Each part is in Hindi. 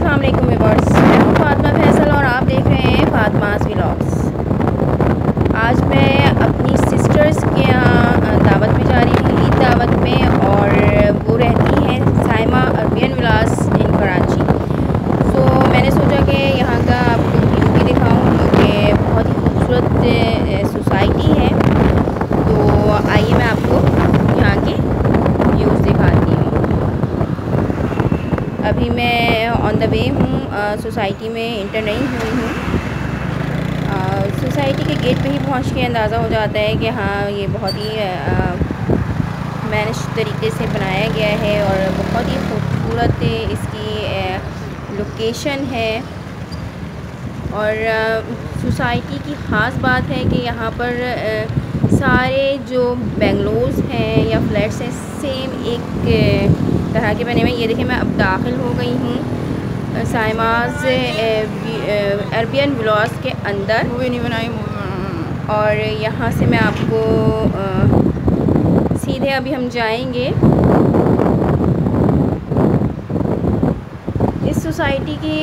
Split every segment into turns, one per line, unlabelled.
अस्सलाम वालेकुम व्यूअर्स, मैं हूँ फातिमा फैसल और आप देख रहे हैं फातिमास व्लॉग्स। आज मैं अपनी सिस्टर्स के यहाँ दावत में जा रही हूँ, ईद दावत में, और वो रहती हैं साइमा अरबियन विलास इन कराची। तो मैंने सोचा कि यहाँ का आपको व्यू भी दिखाऊँ, क्योंकि बहुत ही खूबसूरत सोसाइटी है। तो आइए मैं आपको यहाँ के व्यूज़ दिखाती हूँ। अभी मैं ऑन द वे हूँ, सोसाइटी में इंटर नहीं हुई हूँ। सोसाइटी के गेट पे ही पहुँच के अंदाज़ा हो जाता है कि हाँ, ये बहुत ही मैनेज तरीके से बनाया गया है और बहुत ही खूबसूरत इसकी लोकेशन है। और सोसाइटी की ख़ास बात है कि यहाँ पर सारे जो बेंगलोज़ हैं या फ्लैट्स हैं, सेम एक तरह के बने हुए। ये देखिए, मैं अब दाखिल हो गई हूँ साइमास अरबियन विलास के अंदर।
मूवी नहीं बनाई।
और यहाँ से मैं आपको सीधे अभी हम जाएंगे। इस सोसाइटी की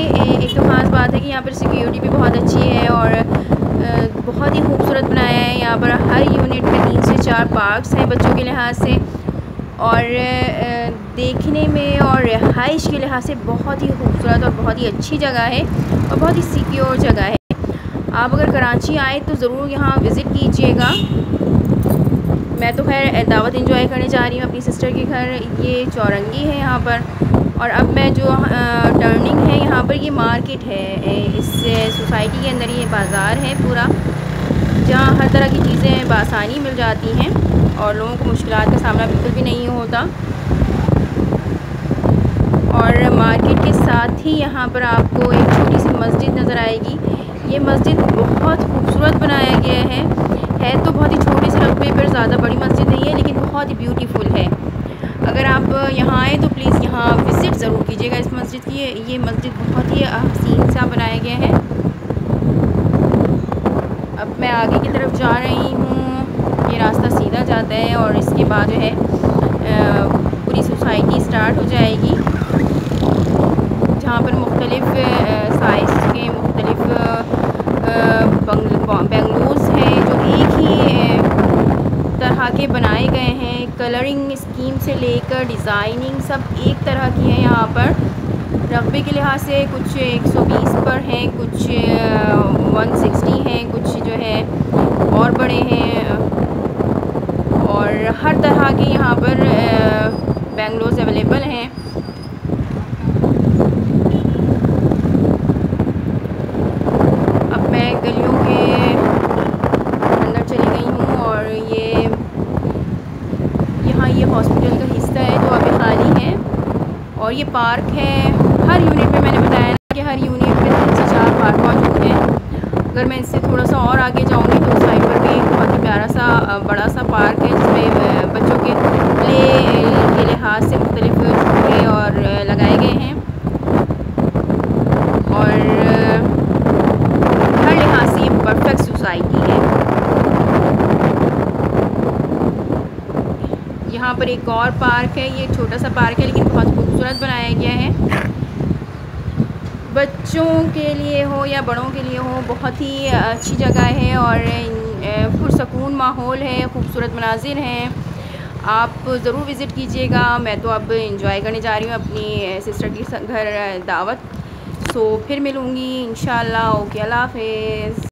एक तो ख़ास बात है कि यहाँ पर सिक्योरिटी भी बहुत अच्छी है और बहुत ही खूबसूरत बनाया है। यहाँ पर हर यूनिट में 3 से 4 पार्क्स हैं बच्चों के लिहाज से, और देखने में और रिहाइश के लिहाज से बहुत ही खूबसूरत और बहुत ही अच्छी जगह है और बहुत ही सिक्योर जगह है। आप अगर कराची आए तो ज़रूर यहाँ विज़िट कीजिएगा। मैं तो खैर दावत एंजॉय करने जा रही हूँ अपनी सिस्टर के घर। ये चौरंगी है यहाँ पर, और अब मैं जो टर्निंग है यहाँ पर, ये मार्केट है। इस सोसाइटी के अंदर ये बाज़ार है पूरा, जहाँ हर तरह की चीज़ें बआसानी मिल जाती हैं और लोगों को मुश्किलात का सामना बिल्कुल भी नहीं होता। और मार्केट के साथ ही यहाँ पर आपको एक छोटी सी मस्जिद नज़र आएगी। ये मस्जिद बहुत खूबसूरत बनाया गया है तो बहुत ही छोटे से रकबे पर, ज़्यादा बड़ी मस्जिद नहीं है, लेकिन बहुत ही ब्यूटीफुल है। अगर आप यहाँ आएँ तो प्लीज़ यहाँ विज़िट ज़रूर कीजिएगा इस मस्जिद की। ये मस्जिद बहुत ही हसीन सा बनाया गया है। अब मैं आगे की तरफ जा रही हूँ। ये रास्ता सीधा जाता है और इसके बाद जो है पूरी सोसाइटी स्टार्ट हो जाएगी, जहाँ पर मुख्तलिफ़ साइज़ के मुख्तलिफ़ बेंगलोज़ हैं जो एक ही तरह के बनाए गए हैं। कलरिंग स्कीम से लेकर डिज़ाइनिंग सब एक तरह की है। यहाँ पर रकबे के लिहाज से कुछ 120 पर हैं, कुछ 160 हैं, कुछ जो है और बड़े हैं, और हर तरह के यहाँ पर बेंगलोज़ अवेलेबल हैं। अब मैं गलियों के अंदर चली गई हूँ और यहाँ ये हॉस्पिटल का हिस्सा है जो अभी खाली है, और ये पार्क है। हर यूनिट में मैंने बताया ना कि हर यूनिट में 3 से 4 पार्क मौजूद हैं। अगर मैं इससे थोड़ा सा और आगे जाऊँगी तो उस साइड पर भी एक बहुत ही प्यारा सा बड़ा सा पार्क है, जिसमें बच्चों के प्ले के लिहाज से मुख्तलिफ झूले और लगाए गए हैं, और हर लिहाज से ये परफेक्ट सोसाइटी है। यहाँ पर एक और पार्क है। ये छोटा सा पार्क है लेकिन बहुत खूबसूरत बनाया गया है। बच्चों के लिए हो या बड़ों के लिए हो, बहुत ही अच्छी जगह है और पुरसकून माहौल है, खूबसूरत मनाजिर हैं। आप ज़रूर विज़िट कीजिएगा। मैं तो अब इंजॉय करने जा रही हूँ अपनी सिस्टर के घर दावत। सो फिर मिलूँगी इंशाल्लाह। ओके, अल्लाह हाफ़िज़।